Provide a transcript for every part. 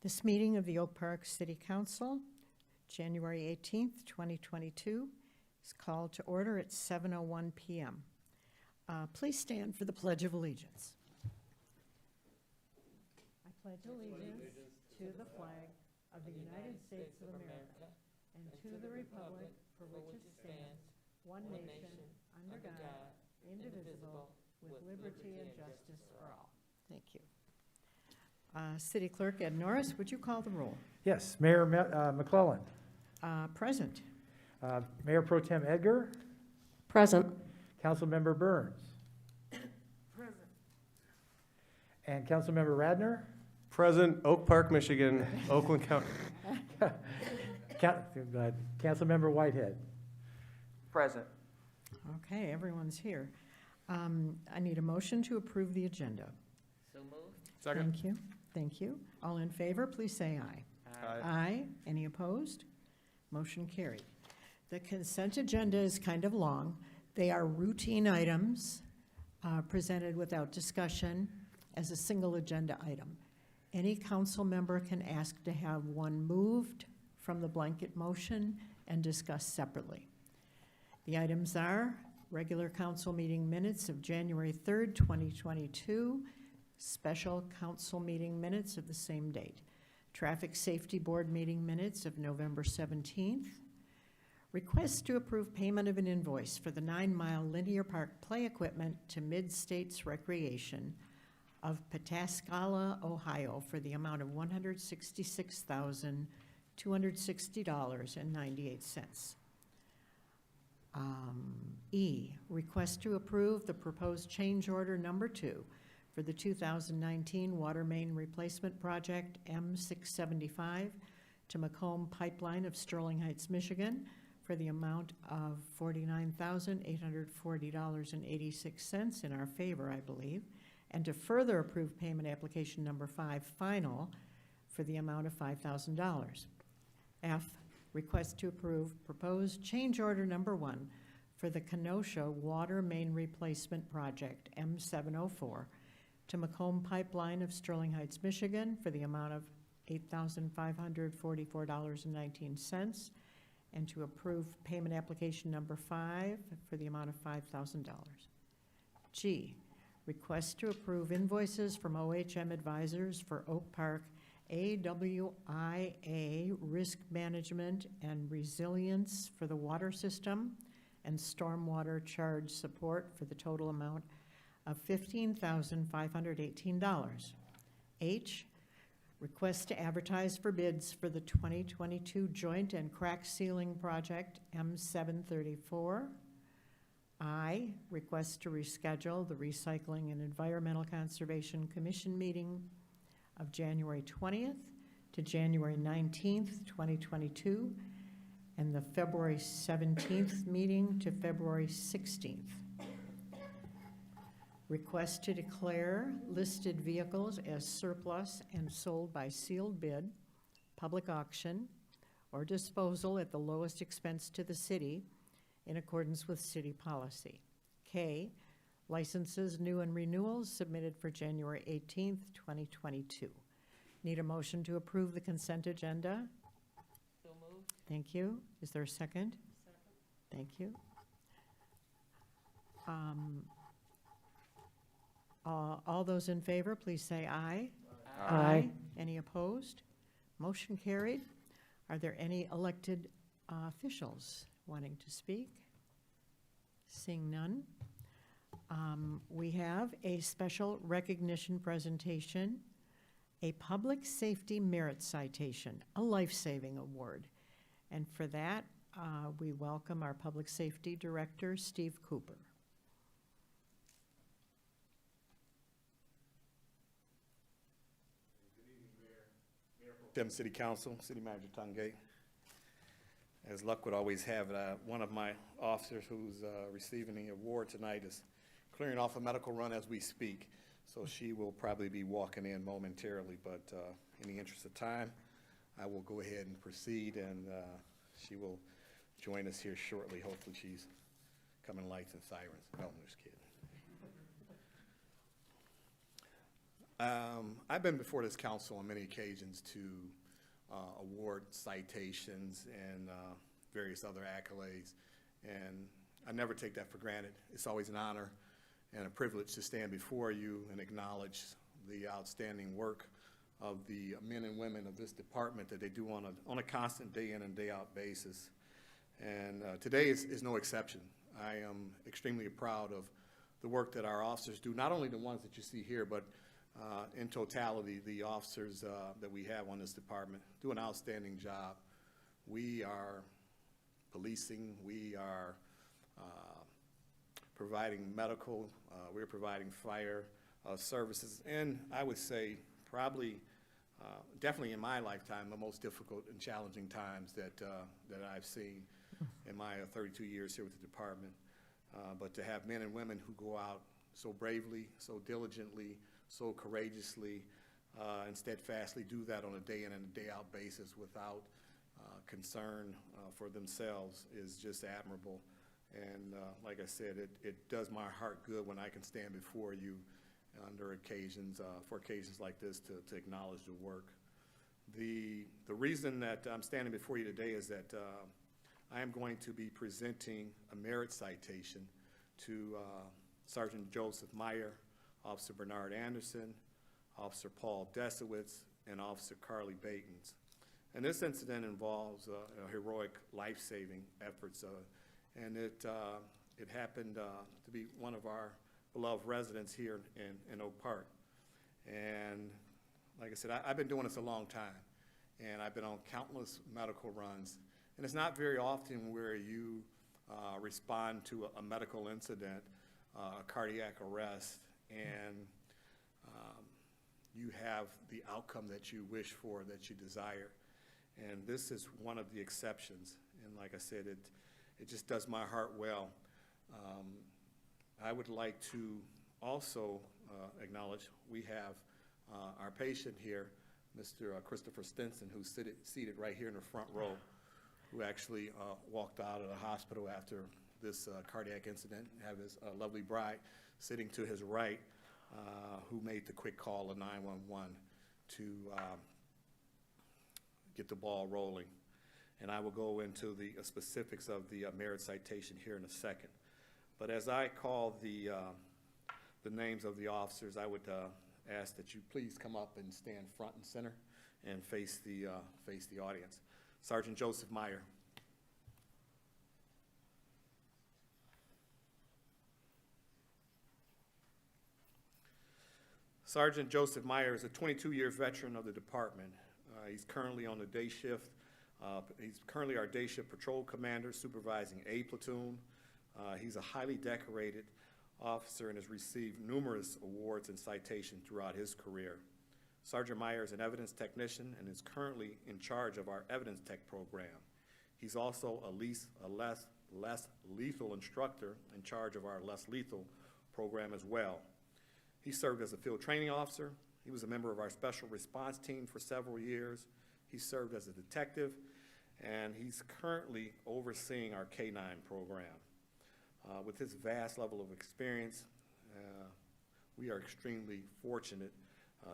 This meeting of the Oak Park City Council, January 18th, 2022, is called to order at 7:01 p.m. Please stand for the Pledge of Allegiance. I pledge allegiance to the flag of the United States of America and to the republic for which it stands, one nation, under God, indivisible, with liberty and justice for all. Thank you. City Clerk Ed Norris, would you call the roll? Yes, Mayor McClellan. Present. Mayor Pro Tem Edgar. Present. Councilmember Burns. Present. And Councilmember Radner. Present, Oak Park, Michigan, Oakland County. Councilmember Whitehead. Present. Okay, everyone's here. I need a motion to approve the agenda. So moved. Second. Thank you. Thank you. All in favor, please say aye. Aye. Aye. Any opposed? Motion carried. The consent agenda is kind of long. They are routine items presented without discussion as a single agenda item. Any council member can ask to have one moved from the blanket motion and discussed separately. The items are regular council meeting minutes of January 3rd, 2022, special council meeting minutes of the same date, Traffic Safety Board meeting minutes of November 17th, request to approve payment of an invoice for the 9-mile linear park play equipment to Mid-States Recreation of Pataskala, Ohio for the amount of $166,260.98. E, request to approve the proposed change order number 2 for the 2019 water main replacement project M675 to Macomb Pipeline of Sterling Heights, Michigan for the amount of $49,840.86 in our favor, I believe, and to further approve payment application number 5 final for the amount of $5,000. F, request to approve proposed change order number 1 for the Kenosha Water Main Replacement Project M704 to Macomb Pipeline of Sterling Heights, Michigan for the amount of $8,544.19 and to approve payment application number 5 for the amount of $5,000. G, request to approve invoices from OHM Advisors for Oak Park AWIA Risk Management and Resilience for the water system and stormwater charge support for the total amount of $15,518. H, request to advertise for bids for the 2022 joint and crack sealing project M734. I, request to reschedule the Recycling and Environmental Conservation Commission meeting of January 20th to January 19th, 2022, and the February 17th meeting to February 16th. Request to declare listed vehicles as surplus and sold by sealed bid, public auction, or disposal at the lowest expense to the city in accordance with city policy. K, licenses, new and renewals submitted for January 18th, 2022. Need a motion to approve the consent agenda? So moved. Thank you. Is there a second? Second. Thank you. All those in favor, please say aye. Aye. Any opposed? Motion carried. Are there any elected officials wanting to speak? Seeing none. We have a special recognition presentation, a public safety merit citation, a life-saving award. And for that, we welcome our public safety director, Steve Cooper. City Council, City Manager Tungate. As luck would always have it, one of my officers who's receiving the award tonight is clearing off a medical run as we speak, so she will probably be walking in momentarily, but in the interest of time, I will go ahead and proceed, and she will join us here shortly. Hopefully she's coming lights and sirens. No, I'm just kidding. I've been before this council on many occasions to award citations and various other accolades, and I never take that for granted. It's always an honor and a privilege to stand before you and acknowledge the outstanding work of the men and women of this department that they do on a constant day in and day out basis. And today is no exception. I am extremely proud of the work that our officers do, not only the ones that you see here, but in totality, the officers that we have on this department do an outstanding job. We are policing, we are providing medical, we're providing fire services, and I would say probably, definitely in my lifetime, the most difficult and challenging times that I've seen in my 32 years here with the department. But to have men and women who go out so bravely, so diligently, so courageously, and steadfastly do that on a day in and a day out basis without concern for themselves is just admirable. And like I said, it does my heart good when I can stand before you under occasions, for occasions like this to acknowledge the work. The reason that I'm standing before you today is that I am going to be presenting a merit citation to Sergeant Joseph Meyer, Officer Bernard Anderson, Officer Paul Desowitz, and Officer Carly Batens. And this incident involves heroic life-saving efforts, and it happened to be one of our beloved residents here in Oak Park. And like I said, I've been doing this a long time, and I've been on countless medical runs. And it's not very often where you respond to a medical incident, a cardiac arrest, and you have the outcome that you wish for, that you desire. And this is one of the exceptions. And like I said, it just does my heart well. I would like to also acknowledge we have our patient here, Mr. Christopher Stinson, who's seated right here in the front row, who actually walked out of the hospital after this cardiac incident, have his lovely bride sitting to his right, who made the quick call of 911 to get the ball rolling. And I will go into the specifics of the merit citation here in a second. But as I call the names of the officers, I would ask that you please come up and stand front and center and face the audience. Sergeant Joseph Meyer. Sergeant Joseph Meyer is a 22-year veteran of the department. He's currently on the day shift. He's currently our day shift patrol commander supervising A platoon. He's a highly decorated officer and has received numerous awards and citations throughout his career. Sergeant Meyer is an evidence technician and is currently in charge of our evidence tech program. He's also a less lethal instructor in charge of our less lethal program as well. He served as a field training officer. He was a member of our special response team for several years. He served as a detective, and he's currently overseeing our K-9 program. With his vast level of experience, we are extremely fortunate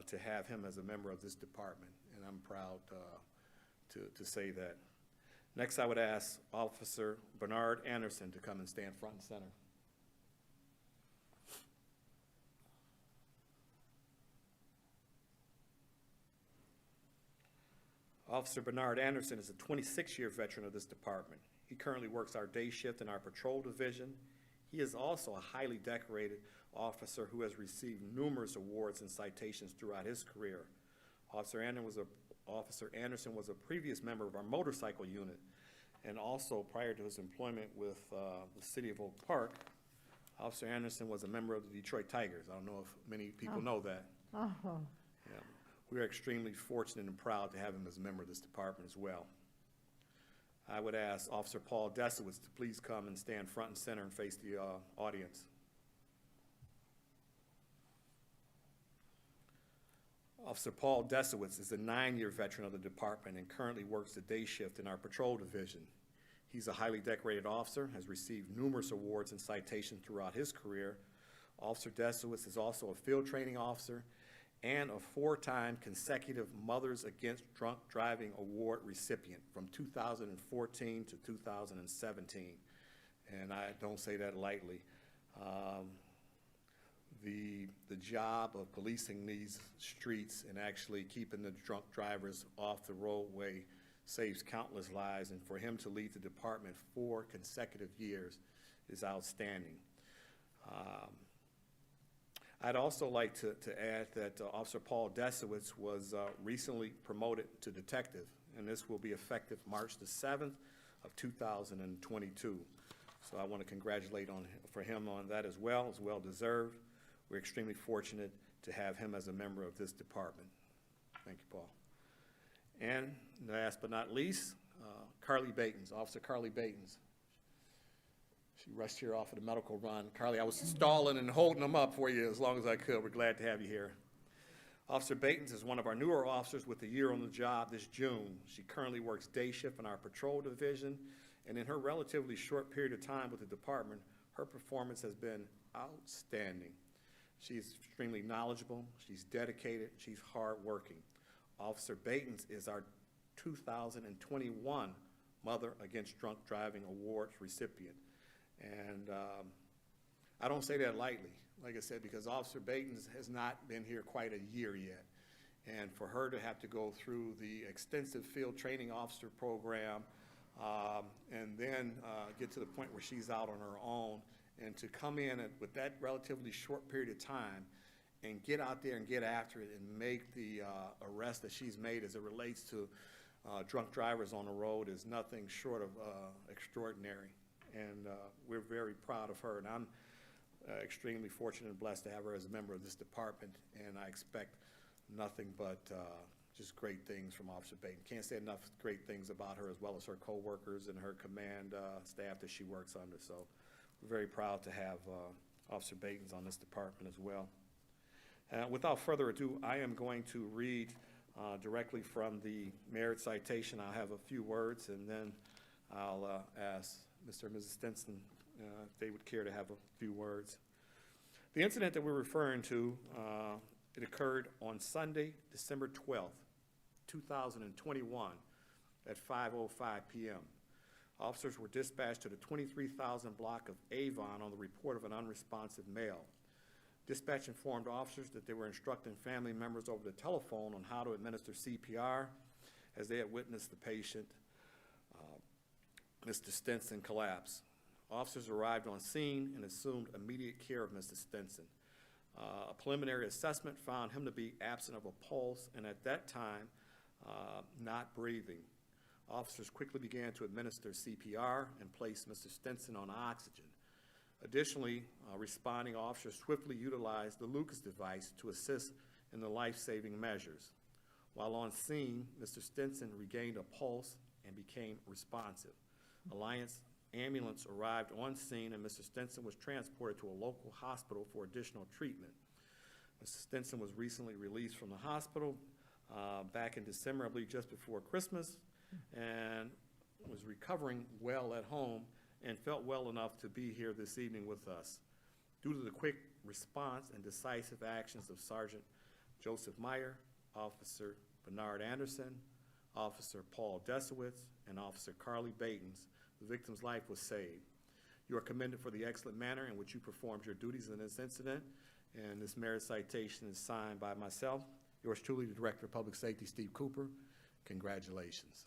to have him as a member of this department, and I'm proud to say that. Next, I would ask Officer Bernard Anderson to come and stand front and center. Officer Bernard Anderson is a 26-year veteran of this department. He currently works our day shift in our patrol division. He is also a highly decorated officer who has received numerous awards and citations throughout his career. Officer Anderson was a previous member of our motorcycle unit, and also prior to his employment with the City of Oak Park, Officer Anderson was a member of the Detroit Tigers. I don't know if many people know that. Oh. Yeah. We are extremely fortunate and proud to have him as a member of this department as well. I would ask Officer Paul Desowitz to please come and stand front and center and face the audience. Officer Paul Desowitz is a 9-year veteran of the department and currently works the day shift in our patrol division. He's a highly decorated officer, has received numerous awards and citations throughout his career. Officer Desowitz is also a field training officer and a 4-time consecutive Mothers Against Drunk Driving Award recipient from 2014 to 2017. And I don't say that lightly. The job of policing these streets and actually keeping the drunk drivers off the roadway saves countless lives, and for him to lead the department 4 consecutive years is outstanding. I'd also like to add that Officer Paul Desowitz was recently promoted to detective, and this will be effective March the 7th of 2022. So I want to congratulate for him on that as well. It's well deserved. We're extremely fortunate to have him as a member of this department. Thank you, Paul. And last but not least, Carly Batens, Officer Carly Batens. She rushed here off of the medical run. Carly, I was stalling and holding them up for you as long as I could. We're glad to have you here. Officer Batens is one of our newer officers with a year on the job this June. She currently works day shift in our patrol division, and in her relatively short period of time with the department, her performance has been outstanding. She's extremely knowledgeable, she's dedicated, she's hardworking. Officer Batens is our 2021 Mother Against Drunk Driving Awards recipient. And I don't say that lightly, like I said, because Officer Batens has not been here quite a year yet. And for her to have to go through the extensive field training officer program and then get to the point where she's out on her own, and to come in with that relatively short period of time and get out there and get after it and make the arrest that she's made as it relates to drunk drivers on the road is nothing short of extraordinary. And we're very proud of her, and I'm extremely fortunate and blessed to have her as a member of this department, and I expect nothing but just great things from Officer Batens. Can't say enough great things about her, as well as her co-workers and her command staff that she works under. So we're very proud to have Officer Batens on this department as well. Without further ado, I am going to read directly from the merit citation. I'll have a few words, and then I'll ask Mr. and Mrs. Stinson if they would care to have a few words. The incident that we're referring to, it occurred on Sunday, December 12th, 2021 at 5:05 p.m. Officers were dispatched to the 23,000 block of Avon on the report of an unresponsive male. Dispatch informed officers that they were instructing family members over the telephone on how to administer CPR as they had witnessed the patient, Mr. Stinson, collapse. Officers arrived on scene and assumed immediate care of Mr. Stinson. A preliminary assessment found him to be absent of a pulse and at that time not breathing. Officers quickly began to administer CPR and place Mr. Stinson on oxygen. Additionally, responding officers swiftly utilized the Lucas device to assist in the life-saving measures. While on scene, Mr. Stinson regained a pulse and became responsive. Alliance ambulance arrived on scene and Mr. Stinson was transported to a local hospital for additional treatment. Mr. Stinson was recently released from the hospital back in December, I believe just before Christmas, and was recovering well at home and felt well enough to be here this evening with us. Due to the quick response and decisive actions of Sergeant Joseph Meyer, Officer Bernard Anderson, Officer Paul Desowitz, and Officer Carly Batens, the victim's life was saved. You are commended for the excellent manner in which you performed your duties in this incident, and this merit citation is signed by myself, yours truly, the Director of Public Safety, Steve Cooper. Congratulations.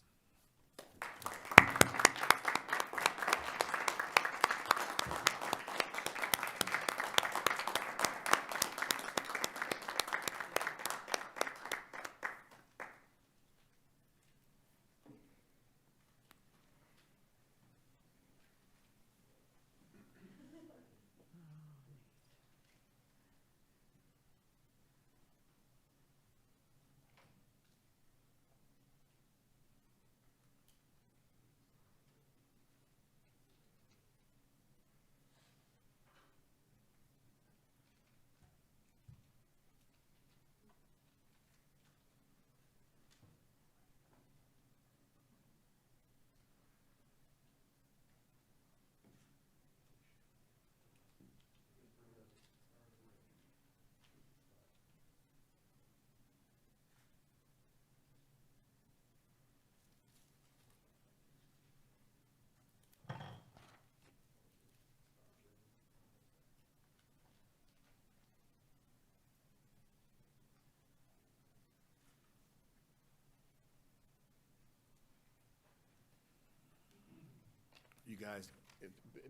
you guys,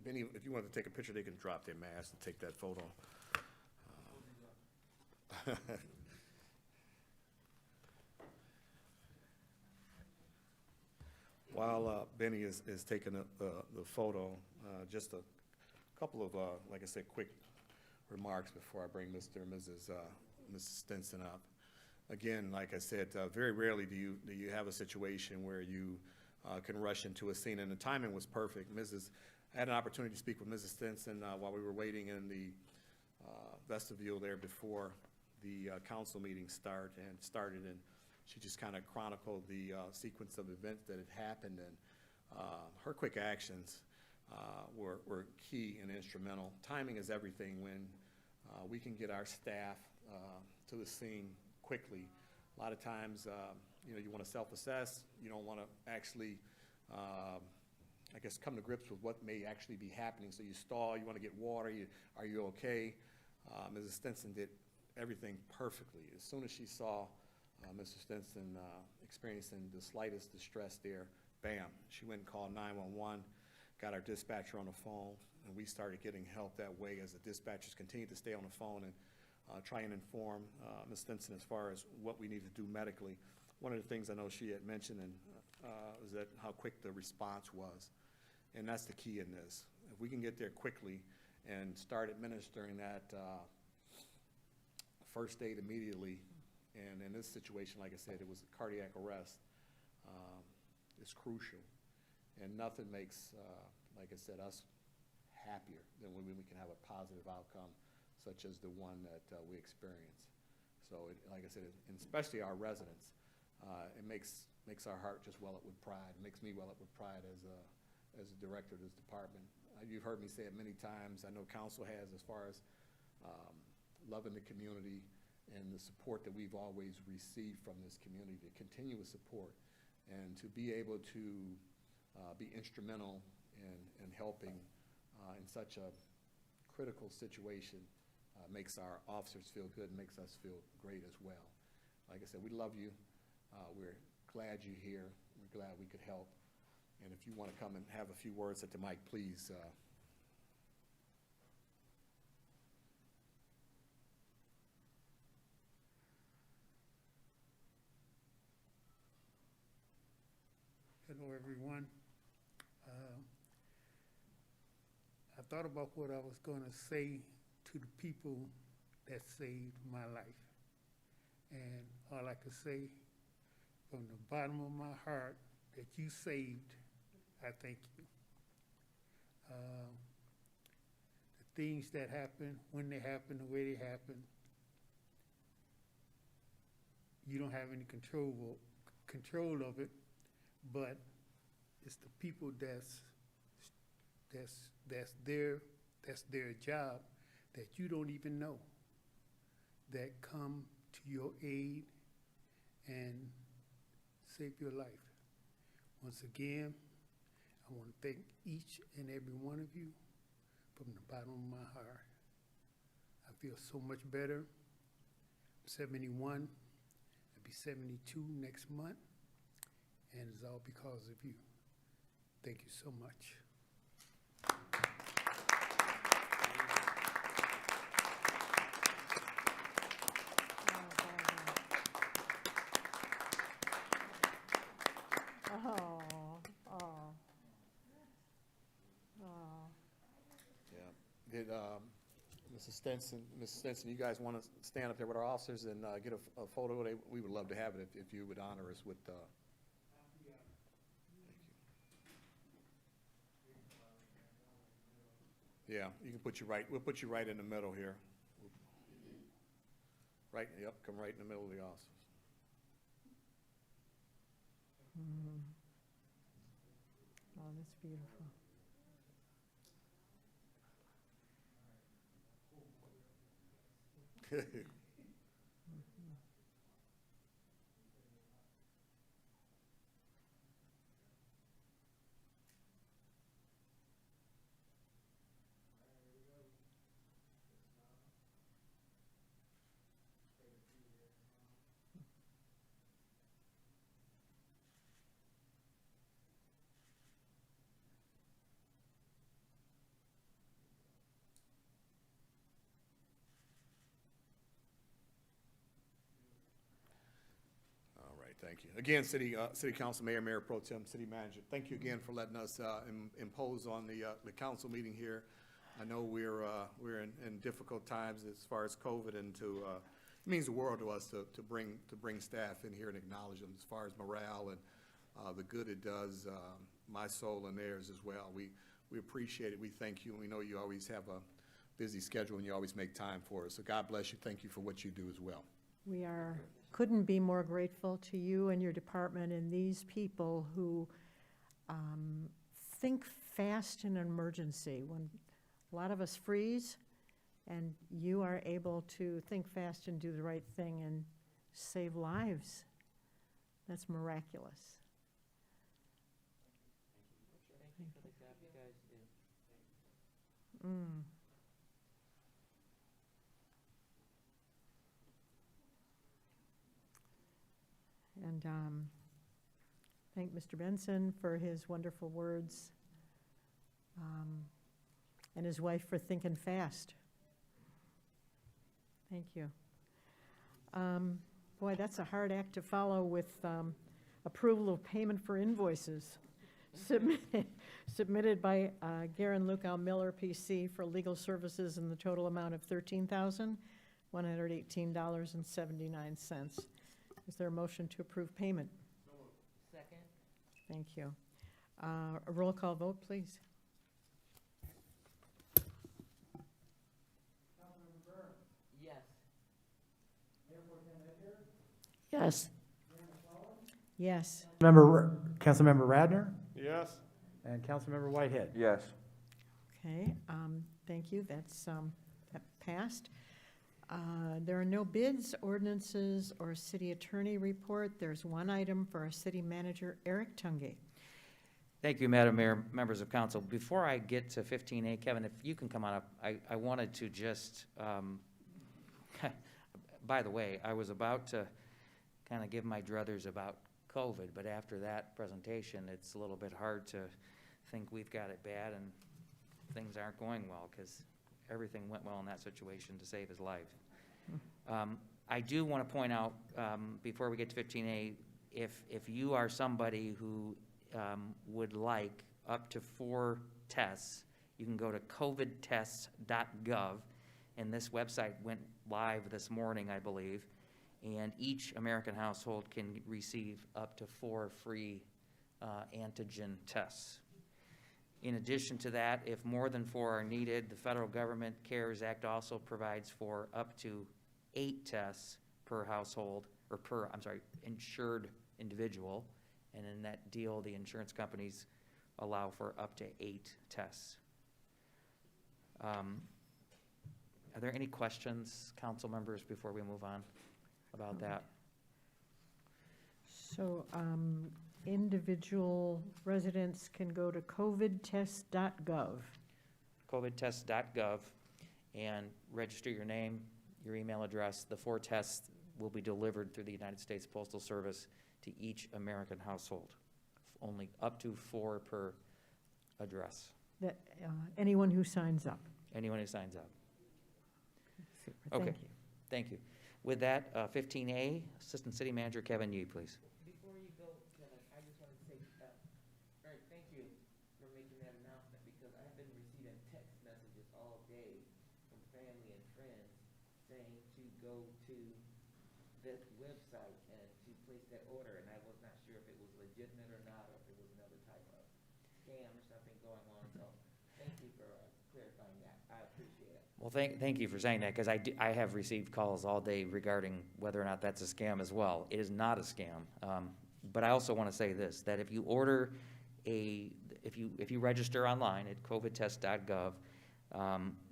Benny, if you want to take a picture, they can drop their mask and take that photo. While Benny is taking the photo, just a couple of, like I said, quick remarks before I bring Mr. and Mrs. Stinson up. Again, like I said, very rarely do you have a situation where you can rush into a scene, and the timing was perfect. I had an opportunity to speak with Mrs. Stinson while we were waiting in the vestibule there before the council meeting started, and she just kind of chronicled the sequence of events that had happened, and her quick actions were key and instrumental. Timing is everything. When we can get our staff to the scene quickly, a lot of times, you want to self-assess. You don't want to actually, I guess, come to grips with what may actually be happening. So you stall. You want to get water. Are you okay? Mrs. Stinson did everything perfectly. As soon as she saw Mr. Stinson experiencing the slightest distress there, bam, she went and called 911, got our dispatcher on the phone, and we started getting help that way as the dispatchers continued to stay on the phone and try and inform Ms. Stinson as far as what we need to do medically. One of the things I know she had mentioned was that how quick the response was, and that's the key in this. If we can get there quickly and start administering that first aid immediately, and in this situation, like I said, it was a cardiac arrest, is crucial. And nothing makes, like I said, us happier than when we can have a positive outcome such as the one that we experienced. So, like I said, and especially our residents, it makes our heart just well up with pride. It makes me well up with pride as a director of this department. You've heard me say it many times. I know council has, as far as loving the community and the support that we've always received from this community, the continuous support, and to be able to be instrumental in helping in such a critical situation makes our officers feel good and makes us feel great as well. Like I said, we love you. We're glad you're here. We're glad we could help. And if you want to come and have a few words at the mic, please. Hello, everyone. I thought about what I was going to say to the people that saved my life. And all I could say from the bottom of my heart that you saved, I thank you. The things that happen, when they happen, the way they happen, you don't have any control of it, but it's the people that's their job that you don't even know that come to your aid and save your life. Once again, I want to thank each and every one of you from the bottom of my heart. I feel so much better. I'm 71. I'll be 72 next month. And it's all because of you. Thank you so much. Yeah. Did Mrs. Stinson, you guys want to stand up there with our officers and get a photo? We would love to have it if you would honor us with. Yeah, you can put you right. We'll put you right in the middle here. Right. Yep. Come right in the middle of the officers. Oh, that's beautiful. Thank you. Again, City Council, Mayor Pro Tem, City Manager, thank you again for letting us impose on the council meeting here. I know we're in difficult times as far as COVID, and it means the world to us to bring staff in here and acknowledge them as far as morale and the good it does, my soul and theirs as well. We appreciate it. We thank you. And we know you always have a busy schedule and you always make time for us. So God bless you. Thank you for what you do as well. We couldn't be more grateful to you and your department and these people who think fast in an emergency. When a lot of us freeze, and you are able to think fast and do the right thing and save lives. That's miraculous. Thank you for the job you guys do. Mm. And thank Mr. Benson for his wonderful words, and his wife for thinking fast. Thank you. Boy, that's a hard act to follow with approval of payment for invoices submitted by Garen Lukow Miller, PC, for legal services in the total amount of $13,118.79. Is there a motion to approve payment? Second? Thank you. A roll call vote, please. Yes. Yes. Yes. Councilmember Radner Yes. and Councilmember Whitehead. Yes. Okay, thank you. That's that passed. There are no bids, ordinances, or city attorney report. There's one item for our city manager, ERIK Tungate. Thank you, Madam Mayor, members of council. Before I get to 15A, Kevin, if you can come on up, I wanted to just, by the way, I was about to kind of give my druthers about COVID, but after that presentation, it's a little bit hard to think we've got it bad and things aren't going well, because everything went well in that situation to save his life. I do want to point out, before we get to 15A, if you are somebody who would like up to 4 tests, you can go to covidtests.gov, and this website went live this morning, I believe, and each American household can receive up to 4 free antigen tests. In addition to that, if more than 4 are needed, the federal government CARES Act also provides for up to 8 tests per household, or per, insured individual. And in that deal, the insurance companies allow for up to 8 tests. Are there any questions, council members, before we move on about that? So individual residents can go to covidtest.gov. covidtest.gov and register your name, your email address. The 4 tests will be delivered through the United States Postal Service to each American household. Only up to 4 per address. That anyone who signs up. Anyone who signs up. Super, Okay. thank you. Thank you. With that, 15A, Assistant City Manager Kevin Yee, please. Before you go, Kevin, I just wanted to say, Eric, thank you for making that announcement, because I've been receiving text messages all day from family and friends saying to go to this website and to place that order, and I was not sure if it was legitimate or not, or if it was another type of scam or something going on, so thank you for clarifying that. I appreciate it. Well, thank you for saying that, because I have received calls all day regarding whether or not that's a scam as well. It is not a scam. But I also want to say this, that if you order if you register online at covidtest.gov,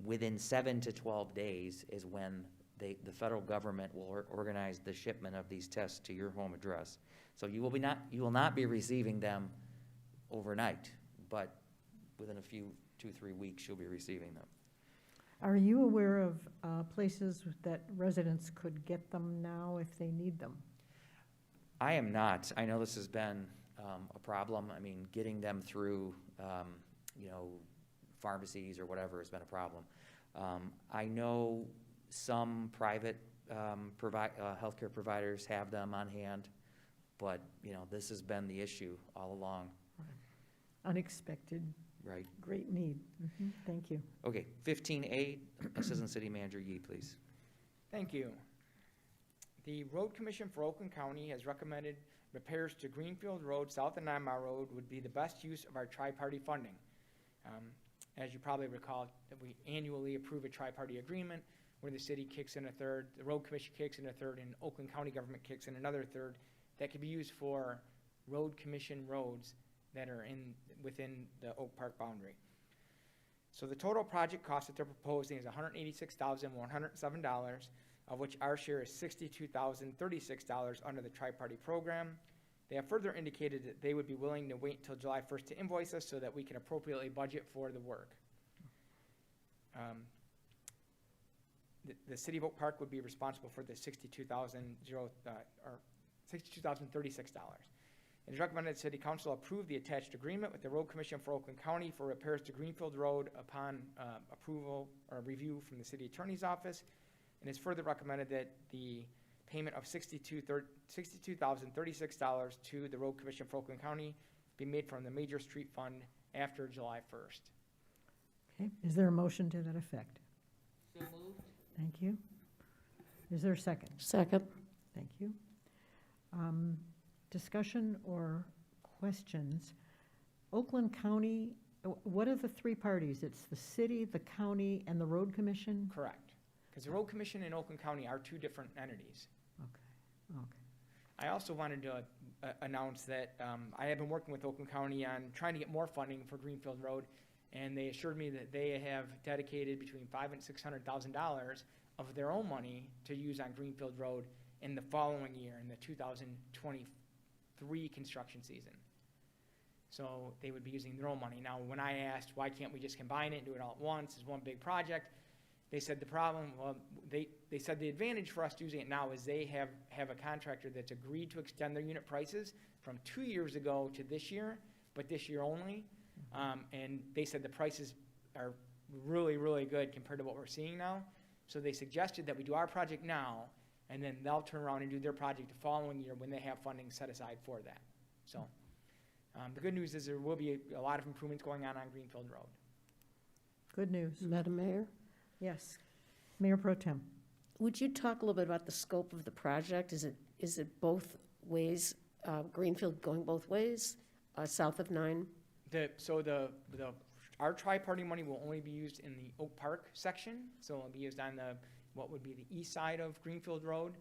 within 7 to 12 days is when the federal government will organize the shipment of these tests to your home address. So you will not be receiving them overnight, but within a few 2-3 weeks, you'll be receiving them. Are you aware of places that residents could get them now if they need them? I am not. I know this has been a problem. I mean, getting them through, pharmacies or whatever has been a problem. I know some private healthcare providers have them on hand. But, you know, this has been the issue all along, Unexpected, right? great need. Thank you. Okay, 15A, Assistant City Manager Yi, please. Thank you. The Road Commission for Oakland County has recommended repairs to Greenfield Road south of 9 Mile Road would be the best use of our tri-party funding. As you probably recall, that we annually approve a tri-party agreement where the city kicks in a third, the Road Commission kicks in a third, and Oakland County government kicks in another third that can be used for Road Commission roads that are within the Oak Park boundary. So the total project cost that they're proposing is $186,107, of which our share is $62,036 under the tri-party program. They have further indicated that they would be willing to wait until July 1st to invoice us so that we can appropriately budget for the work. The city of Oak Park would be responsible for the $62,036. It is recommended that City Council approve the attached agreement with the Road Commission for Oakland County for repairs to Greenfield Road upon approval or review from the City Attorney's Office. And it's further recommended that the payment of $62,036 to the Road Commission for Oakland County be made from the Major Street Fund after July 1st. Okay, is there a motion to that effect? So moved. Thank you. Is there a second? Second. Thank you. Discussion or questions? Oakland County, what are the three parties? It's the city, the county, and the road commission? Correct. Because the Road Commission and Oakland County are two different entities. Okay. I also wanted to announce that I have been working with Oakland County on trying to get more funding for Greenfield Road, and they assured me that they have dedicated between $500,000 and $600,000 of their own money to use on Greenfield Road in the following year, in the 2023 construction season. So they would be using their own money. Now, when I asked, why can't we just combine it and do it all at once as one big project, they said the problem, well, they said the advantage for us using it now is they have a contractor that's agreed to extend their unit prices from 2 years ago to this year, but this year only. And they said the prices are really, really good compared to what we're seeing now. So they suggested that we do our project now, and then they'll turn around and do their project the following year when they have funding set aside for that. So the good news is there will be a lot of improvements going on Greenfield Road. Good news. Madam Mayor, Yes. Mayor Pro Tem. would you talk a little bit about the scope of the project? Is it both ways, Greenfield going both ways, south of 9? Our tri-party money will only be used in the Oak Park section, so it'll be used on what would be the east side of Greenfield Road.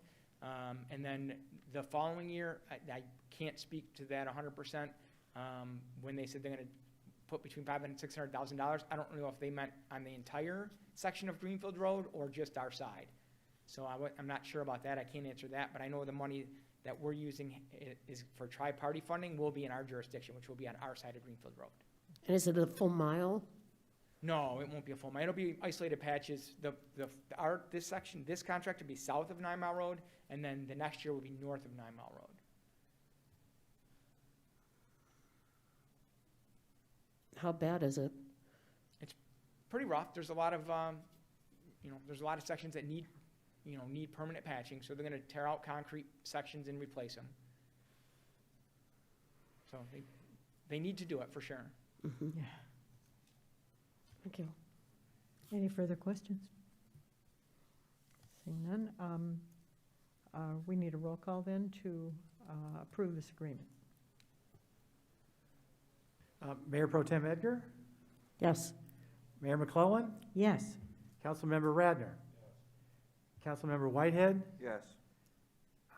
And then the following year, I can't speak to that 100%. When they said they're gonna put between $500,000 and $600,000, I don't know if they meant on the entire section of Greenfield Road or just our side. So I'm not sure about that, I can't answer that, but I know the money that we're using is for tri-party funding will be in our jurisdiction, which will be on our side of Greenfield Road. And is it a full mile? No, it won't be a full mile. It'll be isolated patches. This section, this contract will be south of 9 Mile Road, and then the next year will be north of 9 Mile Road. How bad is it? Pretty rough. There's a lot of, there's a lot of sections that need permanent patching, so they're gonna tear out concrete sections and replace them. So they need to do it for sure. Yeah. Thank you. Any further questions? Seeing none, we need a roll call then to approve this agreement. Mayor Pro Tem Edgar, Yes. Mayor McClellan, Yes. Councilmember Radner, Councilmember Whitehead, Yes.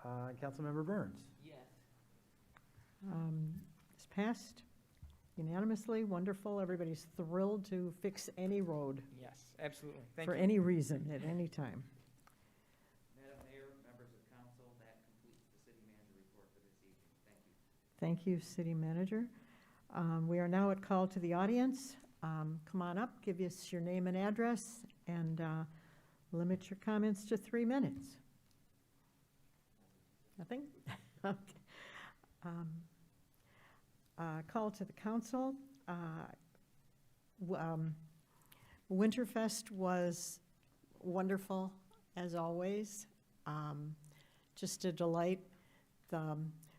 and Councilmember Burns. Yes. It's passed unanimously, wonderful. Everybody's thrilled to fix any road Yes, absolutely. Thank for you. any reason, at any time. Madam Mayor, members of council, that completes the city manager report for this evening. Thank you. Thank you, City Manager. We are now at call to the audience. Come on up, give us your name and address, and limit your comments to 3 minutes. Nothing? Okay. Call to the council. Winterfest was wonderful, as always. Just a delight.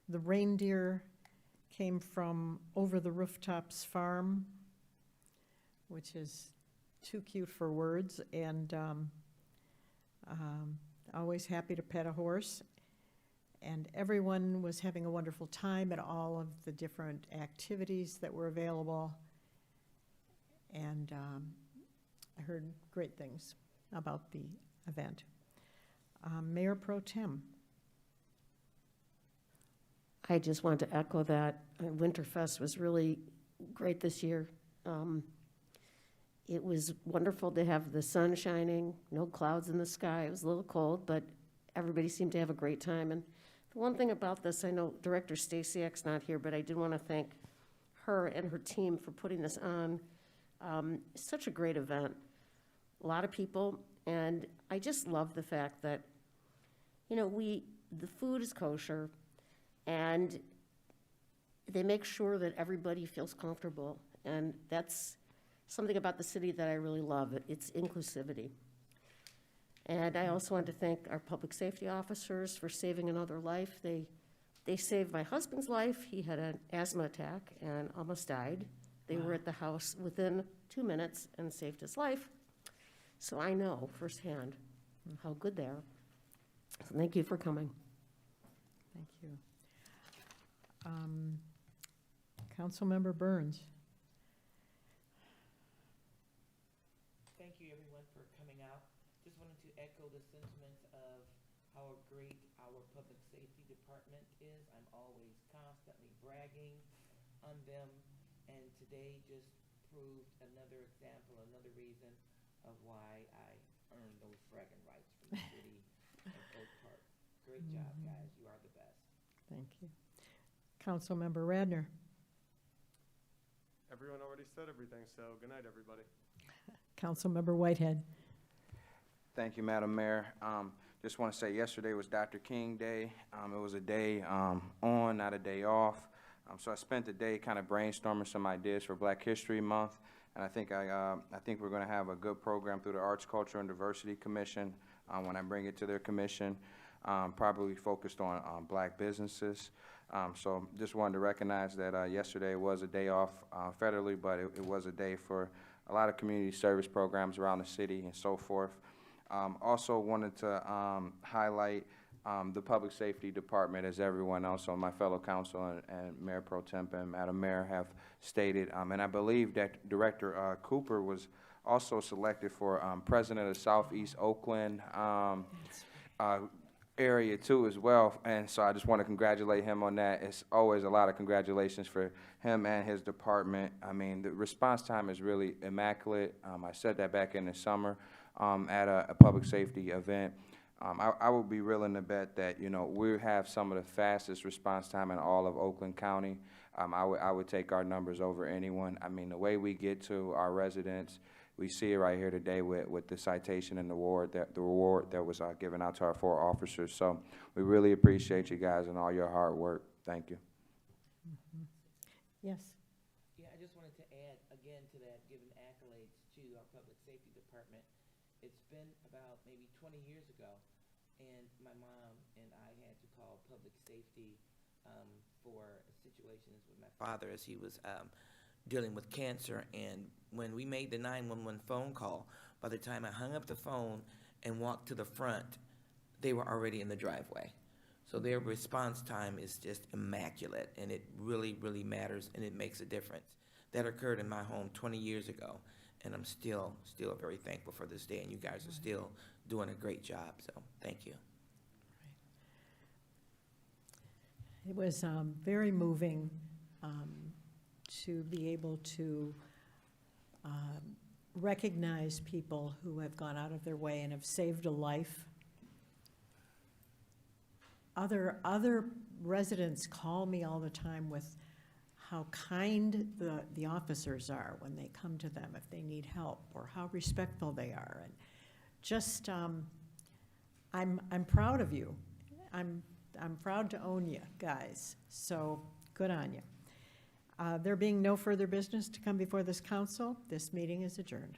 The reindeer came from Over the Rooftops Farm, which is too cute for words, and always happy to pet a horse. And everyone was having a wonderful time at all of the different activities that were available. And I heard great things about the event. Mayor Pro Tem. I just wanted to echo that. Winterfest was really great this year. It was wonderful to have the sun shining, no clouds in the sky. It was a little cold, but everybody seemed to have a great time. And the one thing about this, I know Director Stasiak's not here, but I did want to thank her and her team for putting this on. Such a great event. A lot of people, and I just love the fact that, you know, the food is kosher, and they make sure that everybody feels comfortable. And that's something about the city that I really love. It's inclusivity. And I also want to thank our public safety officers for saving another life. They saved my husband's life. He had an asthma attack and almost died. They were at the house within 2 minutes and saved his life. So I know firsthand how good they are. So thank you for coming. Thank you. Councilmember Burns. Thank you, everyone, for coming out. Just wanted to echo the sentiments of how great our public safety department is. I'm always constantly bragging on them, and today just proved another example, another reason of why I earned those bragging rights from the city of Oak Park. Great job, guys. You are the best. Thank you. Councilmember Radner. Everyone already said everything, so good night, everybody. Councilmember Whitehead. Thank you, Madam Mayor. Just want to say yesterday was Dr. King Day. It was a day on, not a day off. So I spent the day kind of brainstorming some ideas for Black History Month, and I think we're going to have a good program through the Arts, Culture, and Diversity Commission when I bring it to their commission, probably focused on Black businesses. So just wanted to recognize that yesterday was a day off federally, but it was a day for a lot of community service programs around the city and so forth. Also wanted to highlight the Public Safety Department, as everyone else on my fellow council and Mayor Pro Tem and Madam Mayor have stated. And I believe that Director Cooper was also selected for President of Southeast Oakland area too as well. And so I just want to congratulate him on that. It's always a lot of congratulations for him and his department. I mean, the response time is really immaculate. I said that back in the summer at a public safety event. I would be willing to bet that, you know, we have some of the fastest response time in all of Oakland County. I would take our numbers over anyone. I mean, the way we get to our residents, we see it right here today with the citation and the reward that was given out to our 4 officers. So we really appreciate you guys and all your hard work. Thank you. Yes. Yeah, I just wanted to add again to that, giving accolades to our public safety department. It's been about maybe 20 years ago, and my mom and I had to call public safety for situations with my father as he was dealing with cancer. And when we made the 911 phone call, by the time I hung up the phone and walked to the front, they were already in the driveway. So their response time is just immaculate, and it really, really matters, and it makes a difference. That occurred in my home 20 years ago, and I'm still very thankful for this day, and you guys are still doing a great job, so thank you. It was very moving to be able to recognize people who have gone out of their way and have saved a life. Other residents call me all the time with how kind the officers are when they come to them if they need help, or how respectful they are. And just, I'm proud of you. I'm proud to own you guys, so good on you. There being no further business to come before this council, this meeting is adjourned.